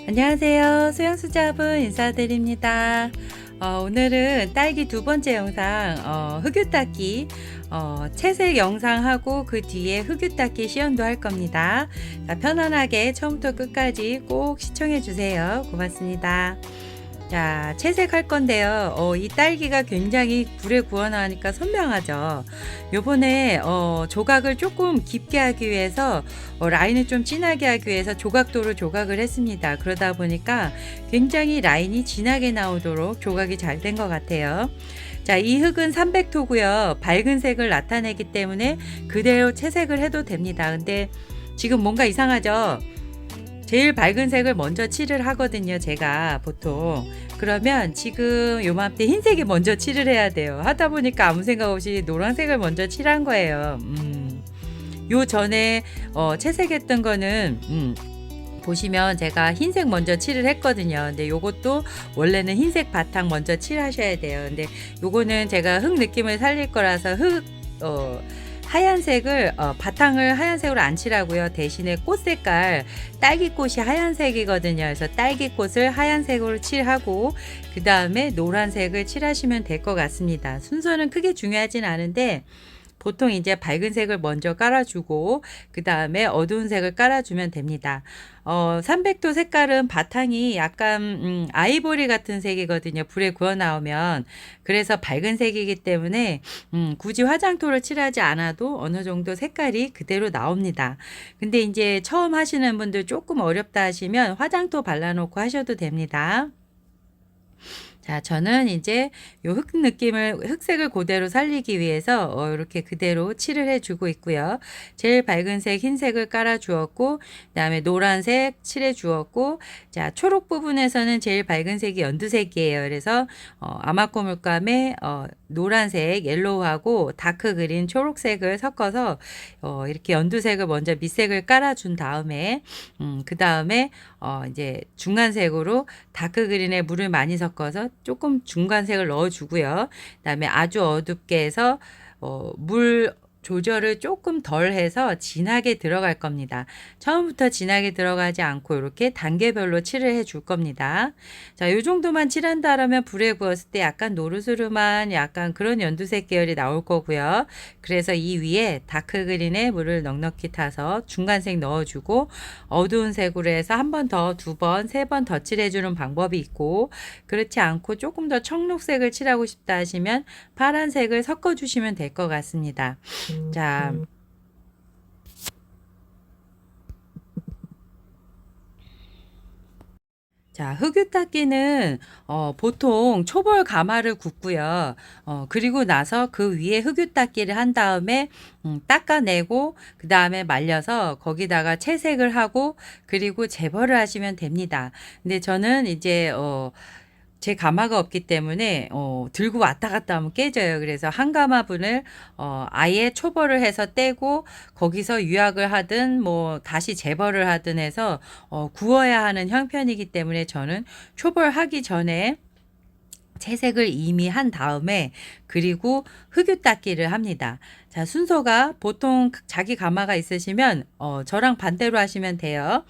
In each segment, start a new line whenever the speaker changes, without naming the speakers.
안녕하세요. 수영수자분 인사드립니다. 오늘은 딸기 두 번째 영상 흑유 닦기 채색 영상하고 그 뒤에 흑유 닦기 시연도 할 겁니다. 자, 편안하게 처음부터 끝까지 꼭 시청해 주세요. 고맙습니다. 자, 채색할 건데요. 이 딸기가 굉장히 불에 구워 나가니까 선명하죠. 요번에 조각을 조금 깊게 하기 위해서 라인을 좀 진하게 하기 위해서 조각도로 조각을 했습니다. 그러다 보니까 굉장히 라인이 진하게 나오도록 조각이 잘 된 것 같아요. 자, 이 흙은 300토고요. 밝은 색을 나타내기 때문에 그대로 채색을 해도 됩니다. 근데 지금 뭔가 이상하죠? 제일 밝은 색을 먼저 칠을 하거든요, 제가 보통. 그러면 지금 요맘때 흰색이 먼저 칠을 해야 돼요. 하다 보니까 아무 생각 없이 노란색을 먼저 칠한 거예요. 요 전에 채색했던 거는 보시면 제가 흰색 먼저 칠을 했거든요. 근데 요것도 원래는 흰색 바탕 먼저 칠하셔야 돼요. 근데 요거는 제가 흙 느낌을 살릴 거라서 하얀색을 바탕을 하얀색으로 안 칠하고요. 대신에 꽃 색깔 딸기꽃이 하얀색이거든요. 그래서 딸기꽃을 하얀색으로 칠하고 그 다음에 노란색을 칠하시면 될 것 같습니다. 순서는 크게 중요하진 않은데 보통 이제 밝은 색을 먼저 깔아주고 그 다음에 어두운 색을 깔아주면 됩니다. 300도 색깔은 바탕이 약간 아이보리 같은 색이거든요. 불에 구워 나오면. 그래서 밝은 색이기 때문에 굳이 화장토를 칠하지 않아도 어느 정도 색깔이 그대로 나옵니다. 근데 이제 처음 하시는 분들 조금 어렵다 하시면 화장토 발라놓고 하셔도 됩니다. 자, 저는 이제 요 흑색을 그대로 살리기 위해서 이렇게 그대로 칠을 해주고 있고요. 제일 밝은 색 흰색을 깔아 주었고, 그다음에 노란색 칠해 주었고, 자, 초록 부분에서는 제일 밝은 색이 연두색이에요. 그래서 아마코 물감에 노란색, 옐로우하고 다크 그린 초록색을 섞어서 이렇게 연두색을 먼저 밑색을 깔아준 다음에 그 다음에 이제 중간색으로 다크 그린에 물을 많이 섞어서 조금 중간색을 넣어주고요. 그다음에 아주 어둡게 해서 물 조절을 조금 덜 해서 진하게 들어갈 겁니다. 처음부터 진하게 들어가지 않고 이렇게 단계별로 칠을 해 줄 겁니다. 자, 요 정도만 칠한다라면 불에 구웠을 때 약간 노르스름한 약간 그런 연두색 계열이 나올 거고요. 그래서 이 위에 다크 그린에 물을 넉넉히 타서 중간색 넣어주고 어두운 색으로 해서 한 번 더, 두 번, 세 번 더 칠해주는 방법이 있고 그렇지 않고 조금 더 청록색을 칠하고 싶다 하시면 파란색을 섞어주시면 될 것 같습니다. 자, 자, 흑유 닦기는 보통 초벌 가마를 굽고요. 그리고 나서 그 위에 흑유 닦기를 한 다음에 닦아내고 그 다음에 말려서 거기다가 채색을 하고 그리고 재벌을 하시면 됩니다. 근데 저는 이제 제 가마가 없기 때문에 들고 왔다 갔다 하면 깨져요. 그래서 한 가마분을 아예 초벌을 해서 떼고 거기서 유약을 하든 뭐 다시 재벌을 하든 해서 구워야 하는 형편이기 때문에 저는 초벌하기 전에 채색을 이미 한 다음에 그리고 흑유 닦기를 합니다. 자, 순서가 보통 자기 가마가 있으시면 저랑 반대로 하시면 돼요.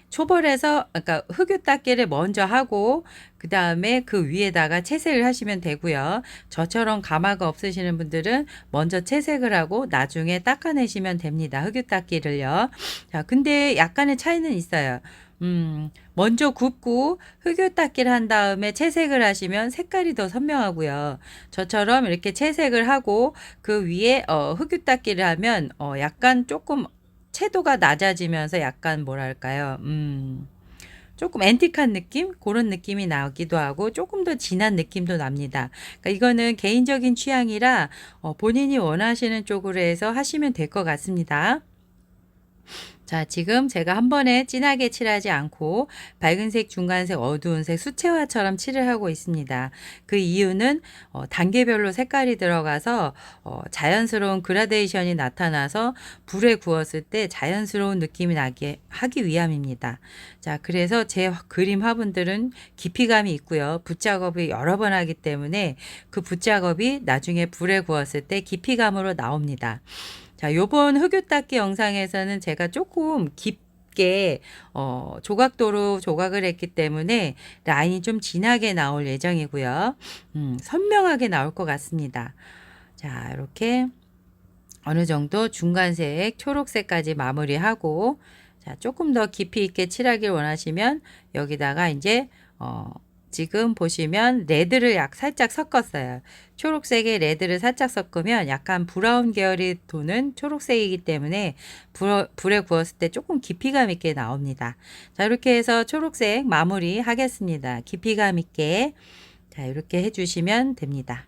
초벌해서 그러니까 흑유 닦기를 먼저 하고 그 다음에 그 위에다가 채색을 하시면 되고요. 저처럼 가마가 없으시는 분들은 먼저 채색을 하고 나중에 닦아내시면 됩니다. 흑유 닦기를요. 자, 근데 약간의 차이는 있어요. 먼저 굽고 흑유 닦기를 한 다음에 채색을 하시면 색깔이 더 선명하고요. 저처럼 이렇게 채색을 하고 그 위에 흑유 닦기를 하면 약간 조금 채도가 낮아지면서 약간 뭐랄까요? 조금 앤틱한 느낌? 그런 느낌이 나기도 하고 조금 더 진한 느낌도 납니다. 그러니까 이거는 개인적인 취향이라 본인이 원하시는 쪽으로 해서 하시면 될 것 같습니다. 자, 지금 제가 한 번에 진하게 칠하지 않고 밝은색, 중간색, 어두운색 수채화처럼 칠을 하고 있습니다. 그 이유는 단계별로 색깔이 들어가서 자연스러운 그라데이션이 나타나서 불에 구웠을 때 자연스러운 느낌이 나게 하기 위함입니다. 자, 그래서 제 그림 화분들은 깊이감이 있고요. 붓작업이 여러 번 하기 때문에 그 붓작업이 나중에 불에 구웠을 때 깊이감으로 나옵니다. 자, 요번 흑유 닦기 영상에서는 제가 조금 깊게 얇게 조각도로 조각을 했기 때문에 라인이 좀 진하게 나올 예정이고요. 선명하게 나올 것 같습니다. 자, 이렇게 어느 정도 중간색 초록색까지 마무리하고, 자, 조금 더 깊이 있게 칠하길 원하시면 여기다가 이제 지금 보시면 레드를 살짝 섞었어요. 초록색에 레드를 살짝 섞으면 약간 브라운 계열이 도는 초록색이기 때문에 불에 구웠을 때 조금 깊이감 있게 나옵니다. 자, 이렇게 해서 초록색 마무리 하겠습니다. 깊이감 있게. 자, 이렇게 해주시면 됩니다.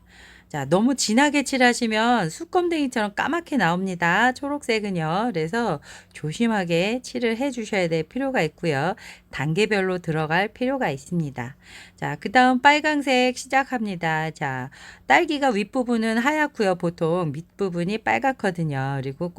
자, 너무 진하게 칠하시면 수검댕이처럼 까맣게 나옵니다. 초록색은요. 그래서 조심하게 칠을 해 주셔야 될 필요가 있고요. 단계별로 들어갈 필요가 있습니다. 자, 그 다음 빨강색 시작합니다. 자, 딸기가 윗부분은 하얗고요. 보통 밑부분이 빨갛거든요. 그리고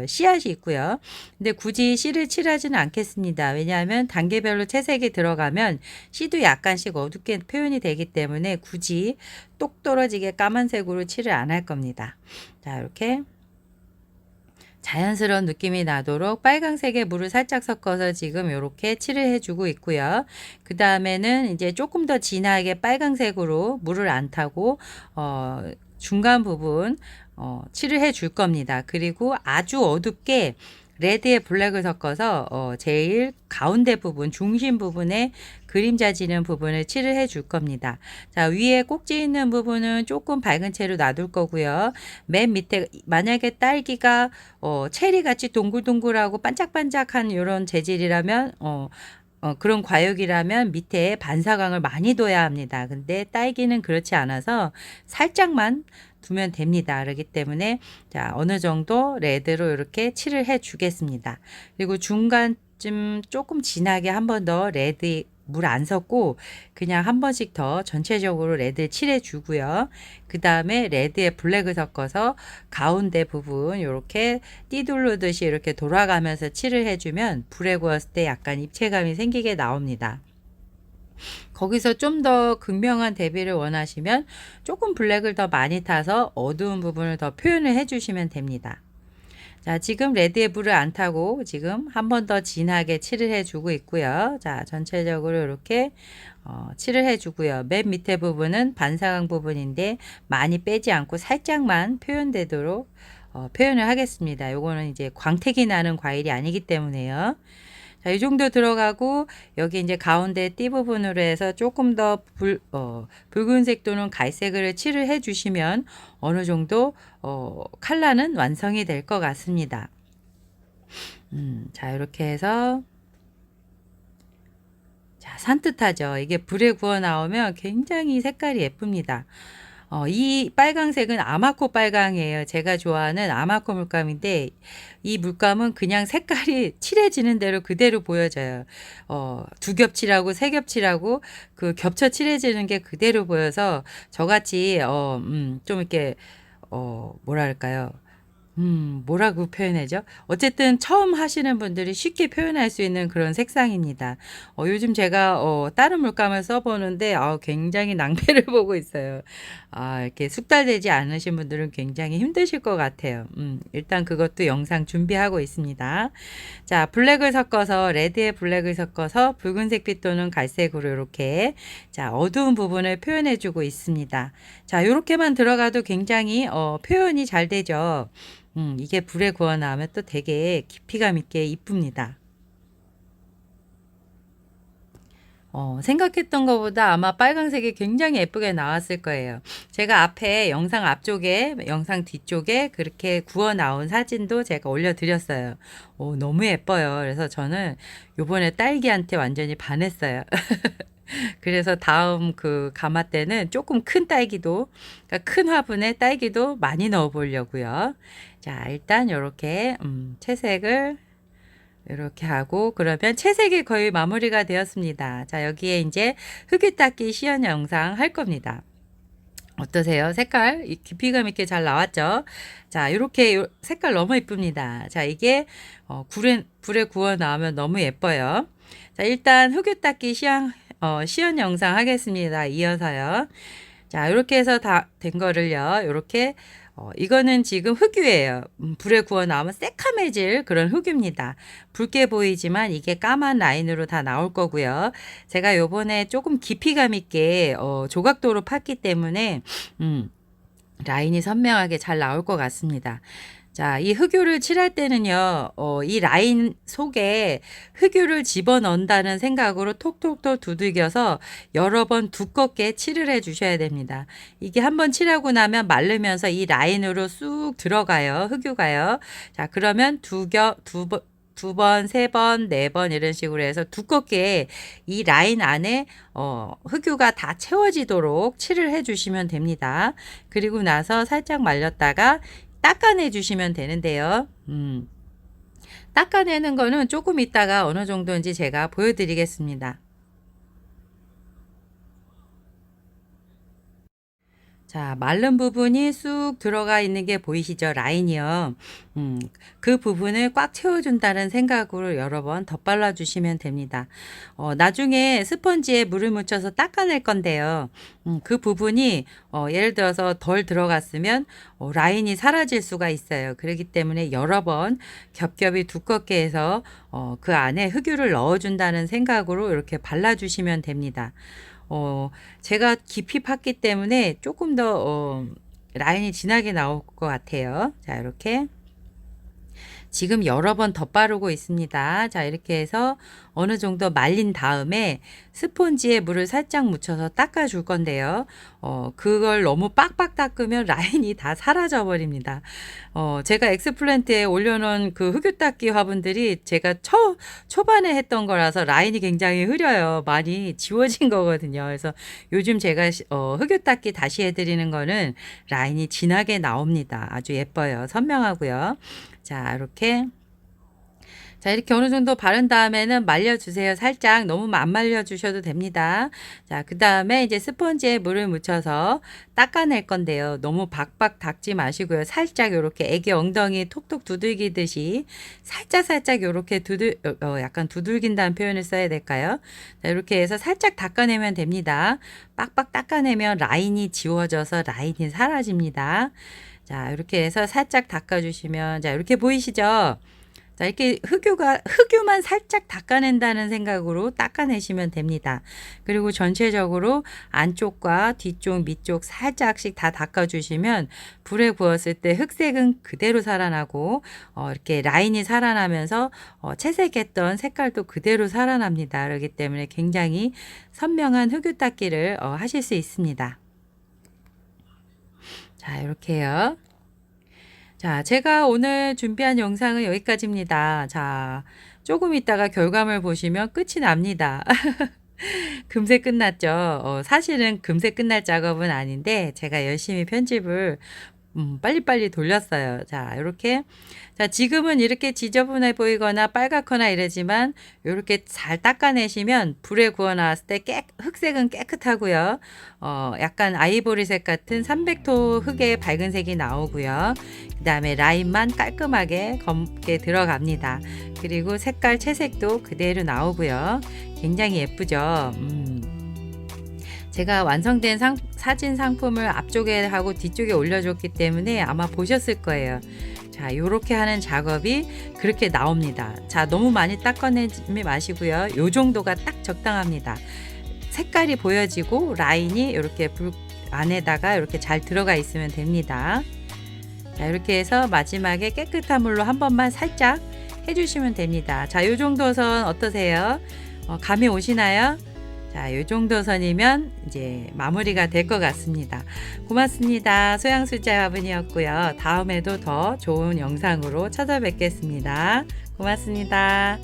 씨앗이 있고요. 근데 굳이 씨를 칠하지는 않겠습니다. 왜냐하면 단계별로 채색이 들어가면 씨도 약간씩 어둡게 표현이 되기 때문에 굳이 똑 떨어지게 까만색으로 칠을 안 할 겁니다. 자, 이렇게 자연스러운 느낌이 나도록 빨강색에 물을 살짝 섞어서 지금 이렇게 칠을 해주고 있고요. 그 다음에는 이제 조금 더 진하게 빨강색으로 물을 안 타고 중간 부분 칠을 해줄 겁니다. 그리고 아주 어둡게 레드에 블랙을 섞어서 제일 가운데 부분, 중심 부분에 그림자 지는 부분을 칠을 해 줄 겁니다. 자, 위에 꼭지 있는 부분은 조금 밝은 채로 놔둘 거고요. 맨 밑에 만약에 딸기가 체리같이 동글동글하고 반짝반짝한 이런 재질이라면 그런 과육이라면 밑에 반사광을 많이 둬야 합니다. 근데 딸기는 그렇지 않아서 살짝만 두면 됩니다. 그렇기 때문에 자, 어느 정도 레드로 이렇게 칠을 해 주겠습니다. 그리고 중간쯤 조금 진하게 한 번 더 레드 물 안 섞고 그냥 한 번씩 더 전체적으로 레드 칠해 주고요. 그 다음에 레드에 블랙을 섞어서 가운데 부분 이렇게 띠두르듯이 이렇게 돌아가면서 칠을 해주면 불에 구웠을 때 약간 입체감이 생기게 나옵니다. 거기서 좀 더 극명한 대비를 원하시면 조금 블랙을 더 많이 타서 어두운 부분을 더 표현을 해주시면 됩니다. 자, 지금 레드에 불을 안 타고 지금 한 번 더 진하게 칠을 해주고 있고요. 자, 전체적으로 이렇게 칠을 해주고요. 맨 밑에 부분은 반사광 부분인데 많이 빼지 않고 살짝만 표현되도록 표현을 하겠습니다. 요거는 이제 광택이 나는 과일이 아니기 때문에요. 자, 이 정도 들어가고 여기 이제 가운데 띠 부분으로 해서 조금 더 붉은색 또는 갈색을 칠을 해 주시면 어느 정도 컬러는 완성이 될 것 같습니다. 자, 이렇게 해서 자, 산뜻하죠. 이게 불에 구워 나오면 굉장히 색깔이 예쁩니다. 이 빨강색은 아마코 빨강이에요. 제가 좋아하는 아마코 물감인데 이 물감은 그냥 색깔이 칠해지는 대로 그대로 보여져요. 두 겹칠하고 세 겹칠하고 그 겹쳐 칠해지는 게 그대로 보여서 저같이 좀 이렇게 뭐랄까요? 뭐라고 표현하죠? 어쨌든 처음 하시는 분들이 쉽게 표현할 수 있는 그런 색상입니다. 요즘 제가 다른 물감을 써보는데 굉장히 낭패를 보고 있어요. 이렇게 숙달되지 않으신 분들은 굉장히 힘드실 것 같아요. 일단 그것도 영상 준비하고 있습니다. 자, 블랙을 섞어서 레드에 블랙을 섞어서 붉은색 빛 또는 갈색으로 이렇게 자, 어두운 부분을 표현해 주고 있습니다. 자, 이렇게만 들어가도 굉장히 표현이 잘 되죠. 이게 불에 구워 나오면 또 되게 깊이감 있게 이쁩니다. 생각했던 것보다 아마 빨간색이 굉장히 예쁘게 나왔을 거예요. 제가 앞에 영상 앞쪽에, 영상 뒤쪽에 그렇게 구워 나온 사진도 제가 올려드렸어요. 너무 예뻐요. 그래서 저는 요번에 딸기한테 완전히 반했어요. 그래서 다음 그 가마 때는 조금 큰 딸기도, 그러니까 큰 화분에 딸기도 많이 넣어 보려고요. 자, 일단 이렇게 채색을 이렇게 하고 그러면 채색이 거의 마무리가 되었습니다. 자, 여기에 이제 흙이 닦기 시연 영상 할 겁니다. 어떠세요? 색깔 깊이감 있게 잘 나왔죠? 자, 이렇게 색깔 너무 예쁩니다. 자, 이게 불에 구워 나오면 너무 예뻐요. 자, 일단 흙이 닦기 시연 영상 하겠습니다. 이어서요. 자, 이렇게 해서 다 된 거를요. 이렇게 이거는 지금 흑유예요. 불에 구워 나오면 새카매질 그런 흑유입니다. 붉게 보이지만 이게 까만 라인으로 다 나올 거고요. 제가 요번에 조금 깊이감 있게 조각도로 팠기 때문에 라인이 선명하게 잘 나올 것 같습니다. 자, 이 흑유를 칠할 때는요, 이 라인 속에 흑유를 집어넣는다는 생각으로 톡톡톡 두들겨서 여러 번 두껍게 칠을 해 주셔야 됩니다. 이게 한번 칠하고 나면 마르면서 이 라인으로 쑥 들어가요, 흑유가요. 자, 그러면 두 번, 세 번, 네 번 이런 식으로 해서 두껍게 이 라인 안에 흑유가 다 채워지도록 칠을 해 주시면 됩니다. 그리고 나서 살짝 말렸다가 닦아내 주시면 되는데요. 닦아내는 거는 조금 있다가 어느 정도인지 제가 보여드리겠습니다. 자, 마른 부분이 쑥 들어가 있는 게 보이시죠? 라인이요. 그 부분을 꽉 채워준다는 생각으로 여러 번 덧발라 주시면 됩니다. 나중에 스펀지에 물을 묻혀서 닦아낼 건데요. 그 부분이 예를 들어서 덜 들어갔으면 라인이 사라질 수가 있어요. 그렇기 때문에 여러 번 겹겹이 두껍게 해서 그 안에 흑유를 넣어준다는 생각으로 이렇게 발라주시면 됩니다. 제가 깊이 팠기 때문에 조금 더 라인이 진하게 나올 것 같아요. 자, 이렇게 지금 여러 번 덧바르고 있습니다. 자, 이렇게 해서 어느 정도 말린 다음에 스폰지에 물을 살짝 묻혀서 닦아 줄 건데요. 그걸 너무 빡빡 닦으면 라인이 다 사라져 버립니다. 제가 엑스플랜트에 올려놓은 그 흑유 닦기 화분들이 제가 초반에 했던 거라서 라인이 굉장히 흐려요. 많이 지워진 거거든요. 그래서 요즘 제가 흑유 닦기 다시 해드리는 거는 라인이 진하게 나옵니다. 아주 예뻐요. 선명하고요. 자, 이렇게. 자, 이렇게 어느 정도 바른 다음에는 말려주세요. 살짝 너무 안 말려주셔도 됩니다. 자, 그 다음에 이제 스펀지에 물을 묻혀서 닦아낼 건데요. 너무 박박 닦지 마시고요. 살짝 이렇게 애기 엉덩이 톡톡 두들기듯이 살짝 이렇게 약간 두들긴다는 표현을 써야 될까요? 자, 이렇게 해서 살짝 닦아내면 됩니다. 빡빡 닦아내면 라인이 지워져서 라인이 사라집니다. 자, 이렇게 해서 살짝 닦아주시면, 자, 이렇게 보이시죠? 자, 이렇게 흑유만 살짝 닦아낸다는 생각으로 닦아내시면 됩니다. 그리고 전체적으로 안쪽과 뒤쪽, 밑쪽 살짝씩 다 닦아주시면 불에 구웠을 때 흑색은 그대로 살아나고, 이렇게 라인이 살아나면서 채색했던 색깔도 그대로 살아납니다. 그렇기 때문에 굉장히 선명한 흑유 닦기를 하실 수 있습니다. 자, 이렇게요. 자, 제가 오늘 준비한 영상은 여기까지입니다. 자, 조금 있다가 결과물 보시면 끝이 납니다. 금세 끝났죠. 사실은 금세 끝날 작업은 아닌데 제가 열심히 편집을 빨리빨리 돌렸어요. 자, 이렇게. 자, 지금은 이렇게 지저분해 보이거나 빨갛거나 이러지만 이렇게 잘 닦아내시면 불에 구워 나왔을 때 흑색은 깨끗하고요. 약간 아이보리색 같은 300도 흑의 밝은 색이 나오고요. 그 다음에 라인만 깔끔하게 검게 들어갑니다. 그리고 색깔 채색도 그대로 나오고요. 굉장히 예쁘죠. 제가 완성된 사진 상품을 앞쪽에 하고 뒤쪽에 올려줬기 때문에 아마 보셨을 거예요. 자, 요렇게 하는 작업이 그렇게 나옵니다. 자, 너무 많이 닦아내지 마시고요. 요 정도가 딱 적당합니다. 색깔이 보여지고 라인이 이렇게 불 안에다가 이렇게 잘 들어가 있으면 됩니다. 자, 이렇게 해서 마지막에 깨끗한 물로 한 번만 살짝 해주시면 됩니다. 자, 요 정도 선 어떠세요? 감이 오시나요? 자, 요 정도 선이면 이제 마무리가 될 것 같습니다. 고맙습니다. 소양수자 화분이었고요. 다음에도 더 좋은 영상으로 찾아뵙겠습니다. 고맙습니다.